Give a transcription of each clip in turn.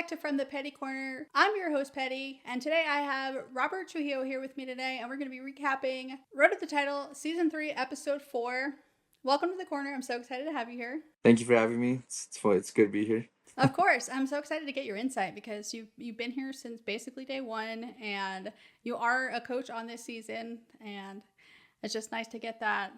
back to From the Petty Corner. I'm your host, Petty, and today I have Robert Trujillo here with me today, and we're going to be recapping Road at the Title, Season 3, Episode 4. Welcome to the corner. I'm so excited to have you here. Thank you for having me. It's good to be here. Of course, I'm so excited to get your insight because you've been here since basically day one, and you are a coach on this season, and it's just nice to get that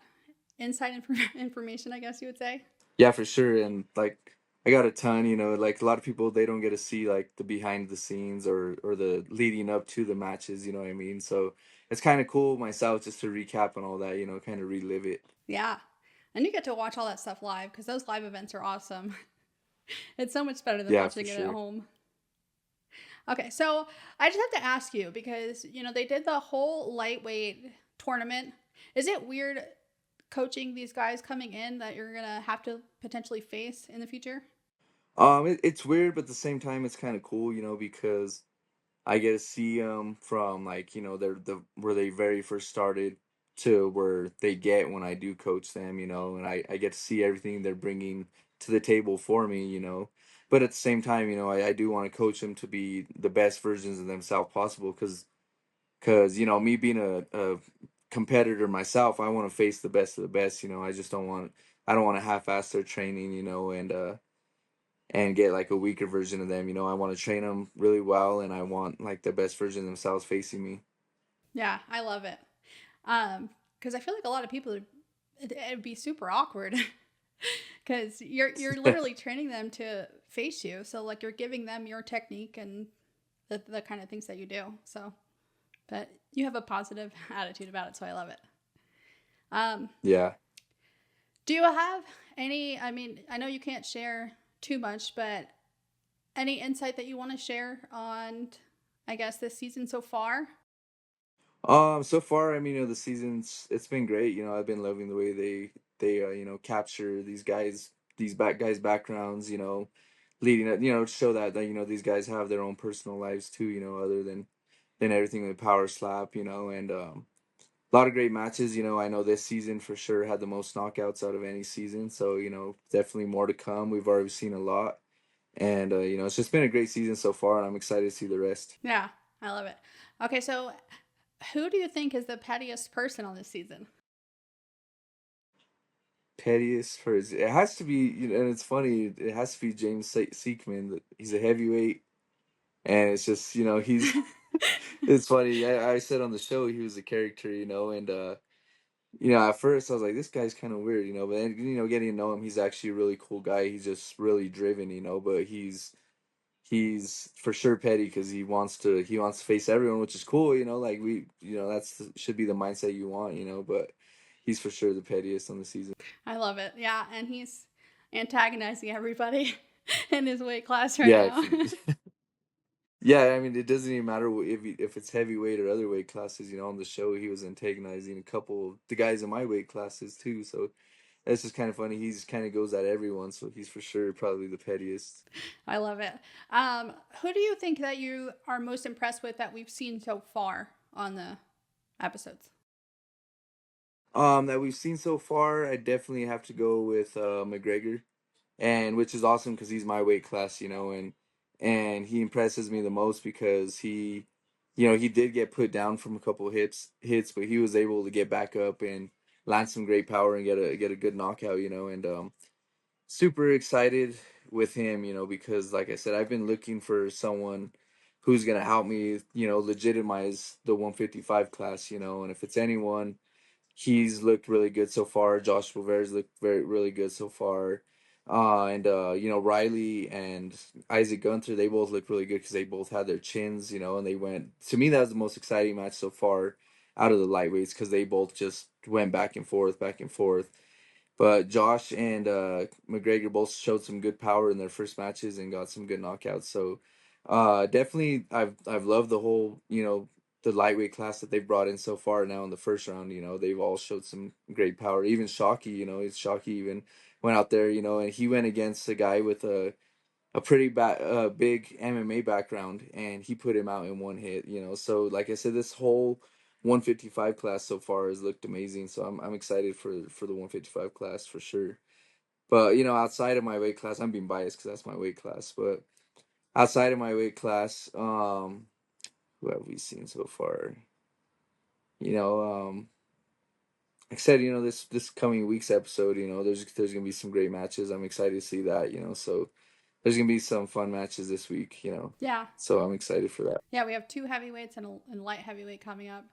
inside information, I guess you would say. Yeah, for sure. And like I got a ton, like a lot of people they don't get to see like the behind the scenes or the leading up to the matches, you know what I mean? So it's kind of cool myself just to recap on all that, kind of relive it. Yeah, and you get to watch all that stuff live because those live events are awesome. It's so much better than Yeah, for watching it at sure. home. Okay, so I just have to ask you because, they did the whole lightweight tournament. Is it weird coaching these guys coming in that you're going to have to potentially face in the future? It's weird, but at the same time, it's kind of cool, because I get to see them from like they're the where they very first started to where they get when I do coach them, and I get to see everything they're bringing to the table for me, But at the same time, I do want to coach them to be the best versions of themselves possible, because me being a competitor myself, I want to face the best of the best. I don't want to half-ass their training, and get like a weaker version of them. I want to train them really well, and I want like the best version of themselves facing me. Yeah, I love it. Because I feel like a lot of people, it'd be super awkward because you're literally training them to face you. So, like, you're giving them your technique and the kind of things that you do. So, but you have a positive attitude about it. So, I love it. Um, Yeah. Do you have any? I mean, I know you can't share too much, but any insight that you want to share on, I guess, this season so far? So far, I mean, the season's it's been great. I've been loving the way they capture these guys, these back guys' backgrounds. Leading up, to show that these guys have their own personal lives too. Other than everything with Power Slap. And a lot of great matches. I know this season for sure had the most knockouts out of any season. So definitely more to come. We've already seen a lot, and it's just been a great season so far, and I'm excited to see the rest. Yeah, I love it. Okay, so who do you think is the pettiest person on this season? Pettiest first. It has to be, and it's funny. It has to be James Seekman. He's a heavyweight, and it's just, he's. It's funny. I said on the show he was a character, and at first I was like, this guy's kind of weird, but then getting to know him, he's actually a really cool guy. He's just really driven, but he's for sure petty because he wants to face everyone, which is cool, like should be the mindset you want, but he's for sure the pettiest on the season. I love it. Yeah, and he's antagonizing everybody in his weight class right Yeah, now. yeah. I mean, it doesn't even matter if it's heavyweight or other weight classes. On the show, he was antagonizing a couple of the guys in my weight classes too. So that's just kind of funny. He's kind of goes at everyone, so he's for sure probably the pettiest. I love it. Who do you think that you are most impressed with that we've seen so far on the episodes? That we've seen so far, I definitely have to go with McGregor, and which is awesome because he's my weight class, and he impresses me the most because he did get put down from a couple of hits, but he was able to get back up and land some great power and get a good knockout, and super excited with him, because like I said, I've been looking for someone who's gonna help me, legitimize the 155 class, and if it's anyone, he's looked really good so far. Josh Rivera's looked really good so far. And Riley and Isaac Gunther, they both look really good because they both had their chins, and they went. To me, that was the most exciting match so far out of the lightweights because they both just went back and forth, back and forth. But Josh and McGregor both showed some good power in their first matches and got some good knockouts. So definitely, I've loved the whole the lightweight class that they've brought in so far now in the first round. They've all showed some great power. Even Shockey, it's Shockey even went out there, and he went against a guy with a pretty big MMA background, and he put him out in one hit. So like I said, this whole 155 class so far has looked amazing. So I'm excited for the 155 class for sure. But outside of my weight class, I'm being biased because that's my weight class. But outside of my weight class, who have we seen so far? You know, like I said, this coming week's episode, there's gonna be some great matches. I'm excited to see that. So there's gonna be some fun matches this week. Yeah. So I'm excited for that. Yeah, we have two heavyweights and light heavyweight coming up.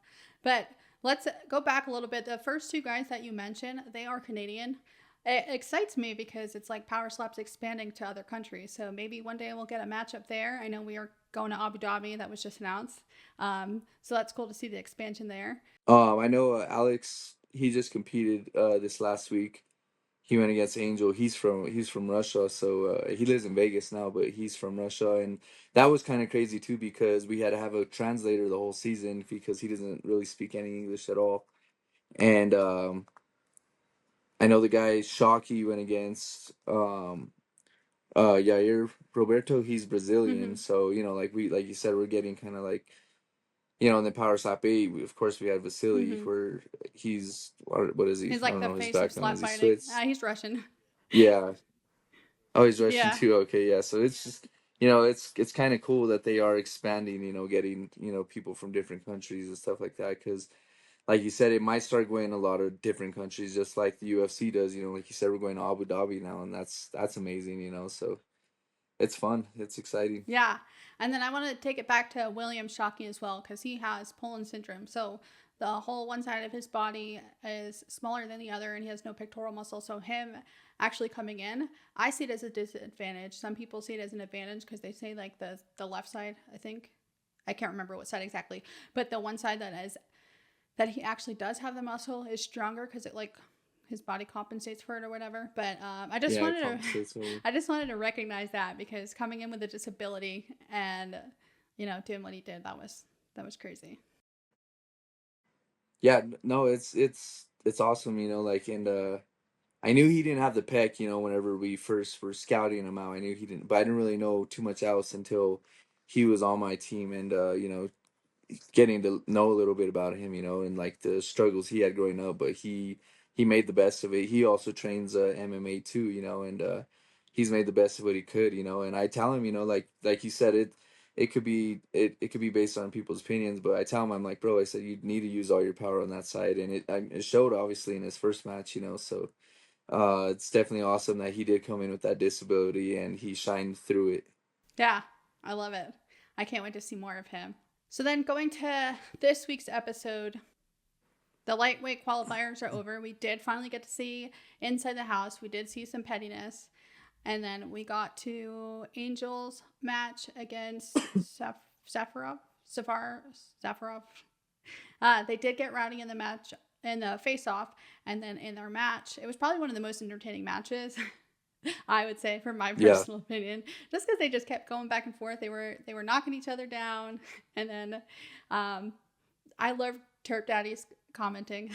But let's go back a little bit. The first two guys that you mentioned, they are Canadian. It excites me because it's like Power Slap's expanding to other countries. So maybe one day we'll get a matchup there. I know we are going to Abu Dhabi. That was just announced. So that's cool to see the expansion there. I know Alex. He just competed this last week. He went against Angel. He's from Russia, so he lives in Vegas now, but he's from Russia, and that was kind of crazy too because we had to have a translator the whole season because he doesn't really speak any English at all. And I know the guy Shockey went against Yair Roberto. He's Brazilian, Mm-hmm. so like you said, we're getting kind of like in the Power Slap 8, of course we had Vasily, Mm-hmm. where he's what is he? He's I like don't the know his face of background. slap Is he fighting. Swiss? He's Russian. Yeah. Oh, he's Russian Yeah. too. Okay, yeah. So it's just it's kind of cool that they are expanding. Getting people from different countries and stuff like that. Because like you said, it might start going a lot of different countries, just like the UFC does. Like you said, we're going to Abu Dhabi now, and that's amazing. So it's fun. It's exciting. Yeah. And then I want to take it back to William Shockey as well because he has Poland syndrome. So the whole one side of his body is smaller than the other and he has no pectoral muscle. So him actually coming in, I see it as a disadvantage. Some people see it as an advantage because they say like the left side, I think. I can't remember what side exactly, but the one side that he actually does have the muscle is stronger because it like his body compensates for it or whatever. But I just Yeah, it wanted to, compensates for. I just wanted to recognize that because coming in with a disability and doing what he did, that was crazy. Yeah, no, it's awesome. Like and I knew he didn't have the pec. Whenever we first were scouting him out, I knew he didn't, but I didn't really know too much else until he was on my team, and getting to know a little bit about him, and like the struggles he had growing up, but he made the best of it. He also trains MMA too, and he's made the best of what he could, and I tell him, like you said, it could be based on people's opinions, but I tell him, I'm like, bro, I said you need to use all your power on that side, and it showed obviously in his first match, so it's definitely awesome that he did come in with that disability and he shined through it. Yeah, I love it. I can't wait to see more of him. So then going to this week's episode, the lightweight qualifiers are over. We did finally get to see inside the house. We did see some pettiness. And then we got to Angel's match against Safarov. Safarov. They did get rowdy in the match, in the face off. And then in their match, it was probably one of the most entertaining matches. I would say, from my Yeah. personal opinion, just because they just kept going back and forth. They were knocking each other down, and then I love Turp Daddy's commenting.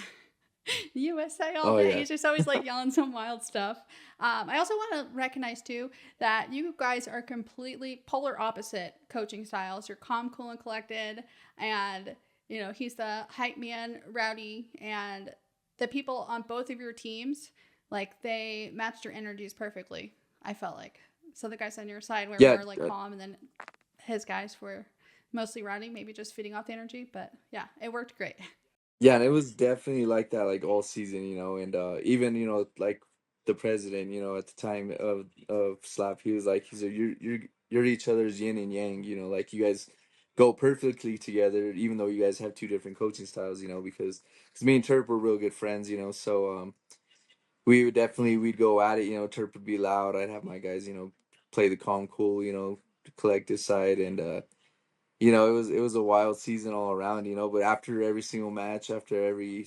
USA all Oh day. yeah. He's just always like yelling some wild stuff. I also want to recognize too that you guys are completely polar opposite coaching styles. You're calm, cool, and collected, and he's the hype man, rowdy, and the people on both of your teams, like they matched your energies perfectly. I felt like so the guys on your side were Yeah. more like calm, and then his guys were mostly rowdy, maybe just feeding off the energy. But yeah, it worked great. Yeah, and it was definitely like that, like all season, and even like the president, at the time of Slap, he was like, he's like, you're each other's yin and yang, like you guys go perfectly together, even though you guys have two different coaching styles, because me and Turp were real good friends, so we would definitely we'd go at it, Turp would be loud, I'd have my guys, play the calm, cool, collect this side, and it was a wild season all around, but after every single match, after every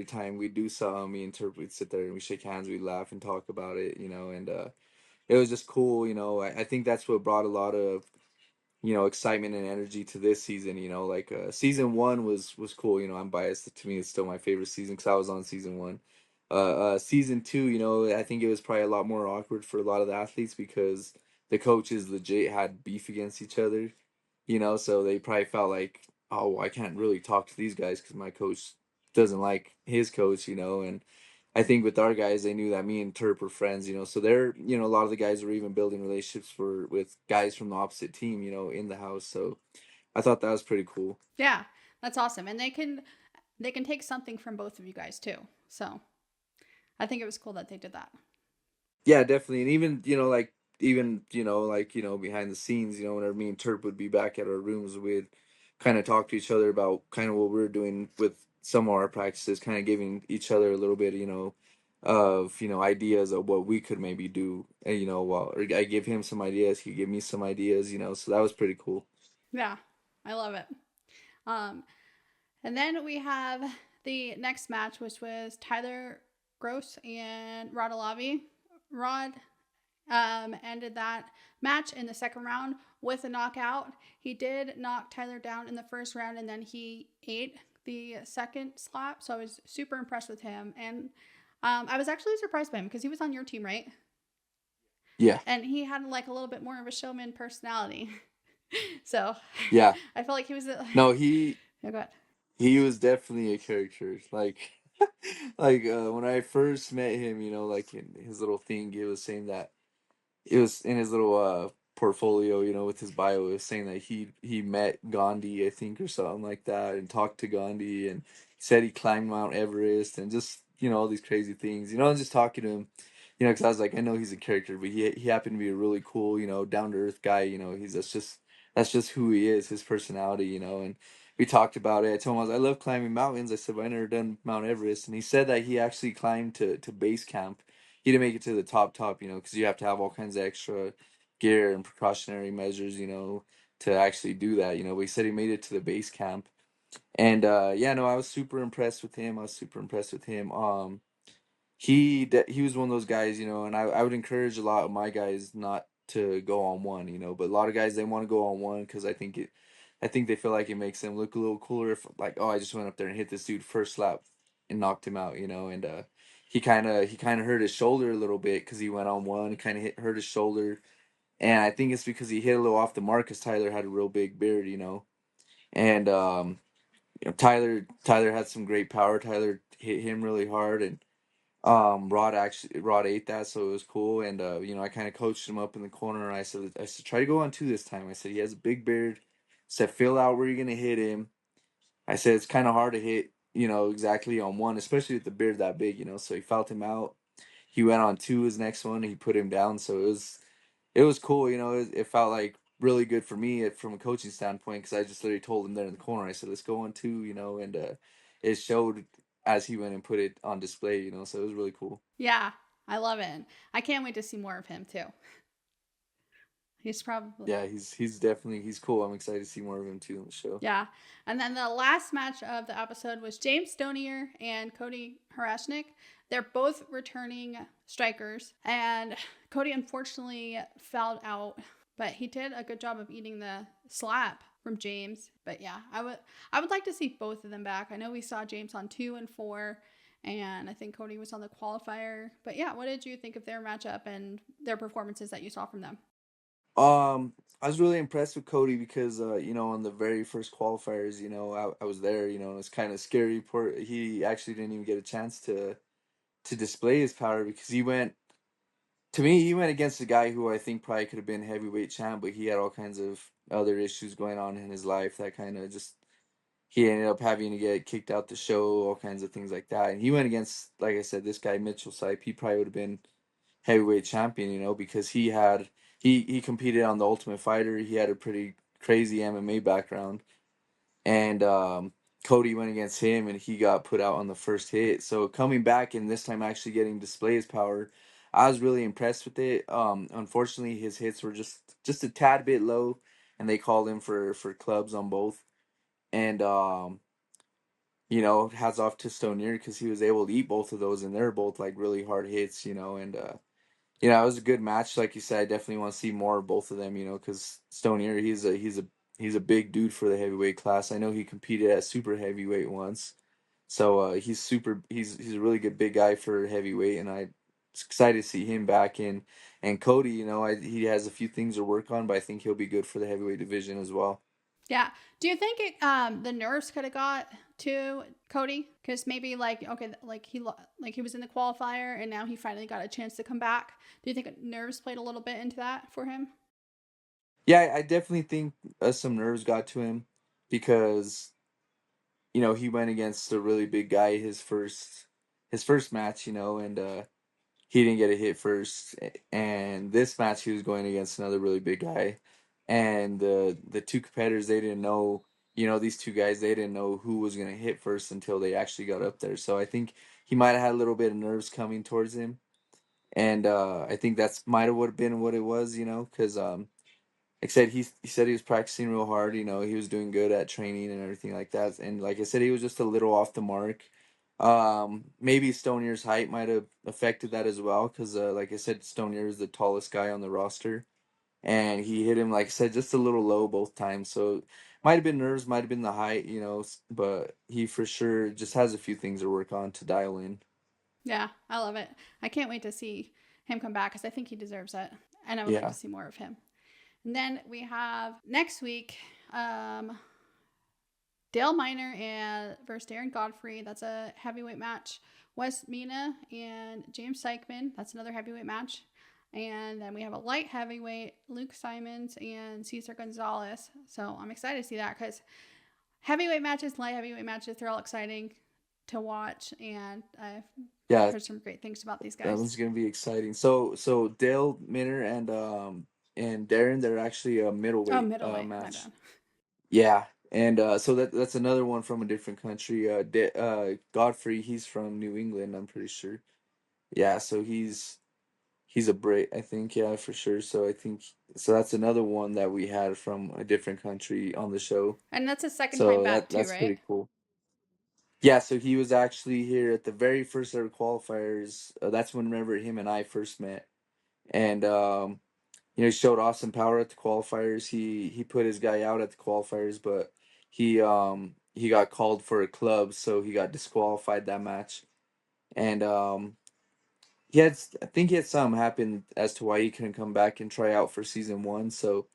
time we do something, me and Turp would sit there and we shake hands, we'd laugh and talk about it, and it was just cool, I think that's what brought a lot of excitement and energy to this season, like season one was cool, I'm biased, to me it's still my favorite season because I was on season one. Season two, I think it was probably a lot more awkward for a lot of the athletes because the coaches legit had beef against each other, so they probably felt like, oh, I can't really talk to these guys because my coach doesn't like his coach, and I think with our guys, they knew that me and Turp were friends, you know. So they're, you know, a lot of the guys were even building relationships for with guys from the opposite team, you know, in the house. So I thought that was pretty cool. Yeah, that's awesome. And they can take something from both of you guys too. So I think it was cool that they did that. Yeah, definitely. And even, you know, like even, you know, behind the scenes, you know, whenever me and Turp would be back at our rooms, we'd kind of talk to each other about kind of what we are doing with some of our practices, kind of giving each other a little bit, you know, of, you know, ideas of what we could maybe do. And, you know, while or I give him some ideas, he give me some ideas, you know, so that was pretty cool. Yeah, I love it. Um, and then we have the next match, which was Tyler Gross and Rod Alavi. Rod ended that match in the second round with a knockout. He did knock Tyler down in the first round, and then he ate the second slap. So I was super impressed with him, and I was actually surprised by him because he was on your team, right? Yeah. And he had like a little bit more of a showman personality. So Yeah. I felt like he was. No, he Oh god. he was definitely a character. Like like when I first met him, you know, like in his little thing, he was saying that it was in his little portfolio, you know, with his bio, it was saying that he met Gandhi, I think, or something like that, and talked to Gandhi, and he said he climbed Mount Everest, and just, you know, all these crazy things, you know, and just talking to him, you know, because I was like, I know he's a character, but he happened to be a really cool, you know, down to earth guy, you know, he's that's just who he is, his personality, you know, and we talked about it. I told him I love climbing mountains. I said, but I never done Mount Everest, and he said that he actually climbed to base camp. He didn't make it to the top, you know, because you have to have all kinds of extra gear and precautionary measures, you know, to actually do that, you know. But he said he made it to the base camp, and yeah, no, I was super impressed with him. I was super impressed with him. He was one of those guys, you know, and I would encourage a lot of my guys not to go on one, you know, but a lot of guys they want to go on one because I think they feel like it makes them look a little cooler if like, oh, I just went up there and hit this dude first slap and knocked him out, you know, and he kind of hurt his shoulder a little bit because he went on one, kind of hurt his shoulder, and I think it's because he hit a little off the mark because Tyler had a real big beard, you know, and you know, Tyler had some great power. Tyler hit him really hard, and Rod ate that, so it was cool. And you know, I kind of coached him up in the corner. And I said, try to go on two this time. I said he has a big beard. I said feel out where you're gonna hit him. I said it's kind of hard to hit, you know, exactly on one, especially with the beard that big, you know. So he felt him out. He went on two his next one. He put him down. So it was cool, you know. It felt like really good for me from a coaching standpoint because I just literally told him there in the corner. I said, "Let's go on two," you know, and it showed as he went and put it on display, you know. So it was really cool. Yeah, I love it. I can't wait to see more of him too. He's probably Yeah, he's definitely he's cool. I'm excited to see more of him too in the show. yeah. And then the last match of the episode was James Stonier and Cody Harashnik. They're both returning strikers, and Cody unfortunately fouled out, but he did a good job of eating the slap from James. But yeah, I would like to see both of them back. I know we saw James on 2 and 4, and I think Cody was on the qualifier. But yeah, what did you think of their matchup and their performances that you saw from them? I was really impressed with Cody because you know, on the very first qualifiers, you know, I was there, you know, it's kind of scary. Poor he actually didn't even get a chance to display his power because he went to me, he went against a guy who I think probably could have been heavyweight champ, but he had all kinds of other issues going on in his life that kind of just he ended up having to get kicked out the show, all kinds of things like that. And he went against, like I said, this guy Mitchell Sipe. He probably would have been heavyweight champion, you know, because he competed on the Ultimate Fighter. He had a pretty crazy MMA background, and Cody went against him, and he got put out on the first hit. So coming back and this time actually getting to display his power, I was really impressed with it. Unfortunately, his hits were just a tad bit low, and they called him for clubs on both. And you know, hats off to Stonier because he was able to eat both of those, and they're both like really hard hits, you know, and you know, it was a good match. Like you said, I definitely want to see more of both of them. You know, because Stonier, he's a big dude for the heavyweight class. I know he competed at super heavyweight once, so he's a really good big guy for heavyweight, and I excited to see him back in. And Cody, you know, he has a few things to work on, but I think he'll be good for the heavyweight division as well. Yeah. Do you think the nerves could have got to Cody? Because maybe like okay, like he was in the qualifier and now he finally got a chance to come back. Do you think nerves played a little bit into that for him? Yeah, I definitely think some nerves got to him because he went against a really big guy his first match, and he didn't get a hit first. And this match he was going against another really big guy, and the two competitors they didn't know, these two guys they didn't know who was gonna hit first until they actually got up there. So I think he might have had a little bit of nerves coming towards him, and I think that's might have would have been what it was, because like I said, he said he was practicing real hard. He was doing good at training and everything like that. And like I said, he was just a little off the mark. Maybe Stonier's height might have affected that as well, because like I said, Stonier is the tallest guy on the roster, and he hit him like I said just a little low both times. So might have been nerves, might have been the height, but he for sure just has a few things to work on to dial in. Yeah, I love it. I can't wait to see him come back because I think he deserves it, and I would like to Yeah, see more of him. And then we have next week, um, Dale Miner and versus Darren Godfrey. That's a heavyweight match. Wes Mina and James Sykman. That's another heavyweight match. And then we have a light heavyweight, Luke Simons and Cesar Gonzalez. So I'm excited to see that because heavyweight matches, light heavyweight matches, they're all exciting to watch. And I've yeah, heard some great things about these that guys. one's gonna be exciting. So Dale Minner and Darren, they're actually a Oh, middleweight middleweight. My match. bad. Yeah, and so that's another one from a different country. Godfrey, he's from New England, I'm pretty sure. Yeah, so he's a Brit, I think. Yeah, for sure. So I think so. That's another one that we had from a different country on the show. And that's a second time So back, too, that's right? pretty cool. Yeah, so he was actually here at the very first ever qualifiers. That's whenever him and I first met, and he showed awesome power at the qualifiers. He put his guy out at the qualifiers, but he got called for a club, so he got disqualified that match. And I think he had something happen as to why he couldn't come back and try out for season one. So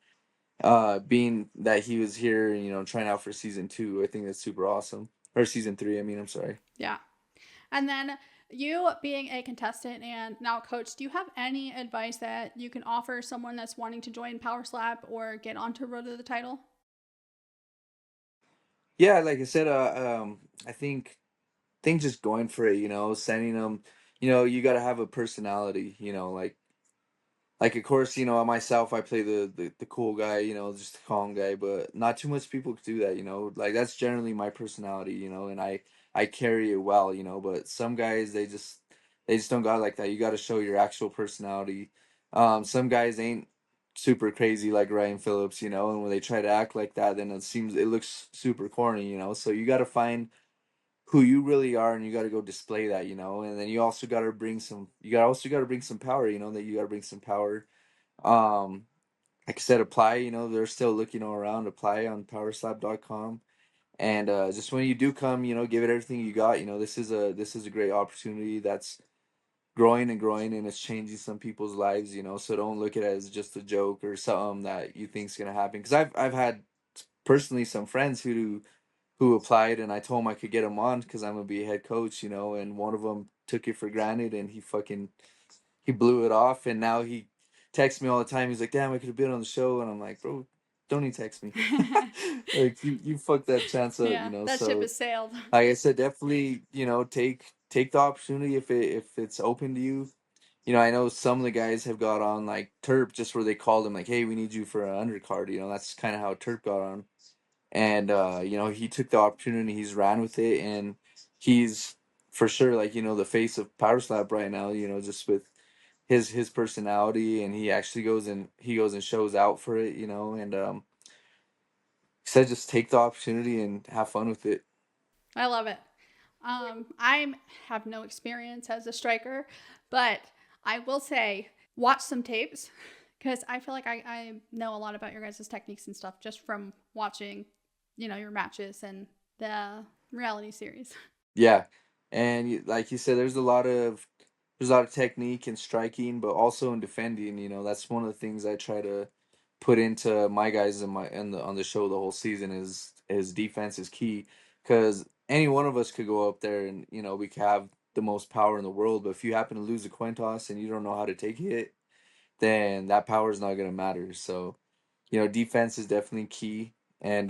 being that he was here, trying out for season two, I think that's super awesome. Or season three, I mean, I'm sorry. Yeah. And then you being a contestant and now coach, do you have any advice that you can offer someone that's wanting to join Power Slap or get onto Road to the Title? Yeah, like I said, I think just going for it, sending them, you got to have a personality, like of course, myself, I play the cool guy, just the calm guy, but not too much people do that, like that's generally my personality, and I carry it well, but some guys they just don't got like that. You got to show your actual personality. Some guys ain't super crazy like Ryan Phillips, and when they try to act like that, then it looks super corny, so you got to find who you really are, and you got to go display that, and then you also got to bring some power, that you got to bring some power. um like I said, apply, they're still looking around. Apply on powerslap.com, and just when you do come, give it everything you got. This is a great opportunity that's growing and growing, and it's changing some people's lives, so don't look at it as just a joke or something that you think's gonna happen, because I've had personally some friends who applied, and I told him I could get him on because I'm gonna be a head coach, and one of them took it for granted, and he blew it off, and now he texts me all the time. He's like, "Damn, I could have been on the show," and I'm like, "Bro, don't even text me." Like you fucked that chance up, Yeah, that ship So has sailed. like I said, definitely, take the opportunity if it's open to you. I know some of the guys have got on like Terp just where they called him like, "Hey, we need you for an undercard." That's kind of how Terp got on, and he took the opportunity, he's ran with it, and he's for sure like the face of Power Slap right now, just with his personality, and he goes and shows out for it, and he said just take the opportunity and have fun with it. I love it. I have no experience as a striker, but I will say watch some tapes because I feel like I know a lot about your guys' techniques and stuff just from watching, your matches and the reality series. Yeah, and like you said, there's a lot of technique in striking, but also in defending. That's one of the things I try to put into my guys in my in the on the show the whole season is defense is key, because any one of us could go up there and we could have the most power in the world, but if you happen to lose a coin toss and you don't know how to take it, then that power is not gonna matter. So defense is definitely key, and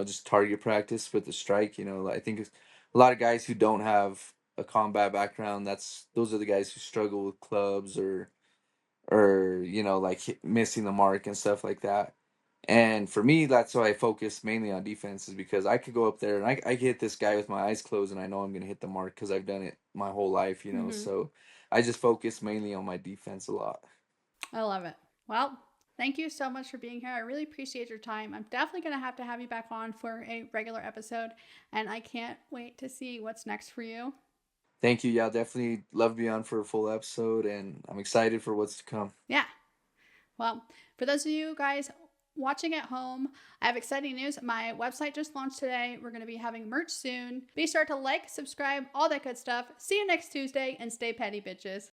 just target practice with the strike. I think a lot of guys who don't have a combat background, those are the guys who struggle with clubs or like missing the mark and stuff like that. And for me, that's why I focus mainly on defense, is because I could go up there and I could hit this guy with my eyes closed and I know I'm gonna hit the mark because I've done it my whole life. Hmm. So I just focus mainly on my defense a lot. I love it. Well, thank you so much for being here. I really appreciate your time. I'm definitely going to have you back on for a regular episode, and I can't wait to see what's next for you. Thank you. Yeah, I'll definitely love to be on for a full episode, and I'm excited for what's to come. Yeah. Well, for those of you guys watching at home, I have exciting news. My website just launched today. We're going to be having merch soon. Be sure to like, subscribe, all that good stuff. See you next Tuesday, and stay petty, bitches.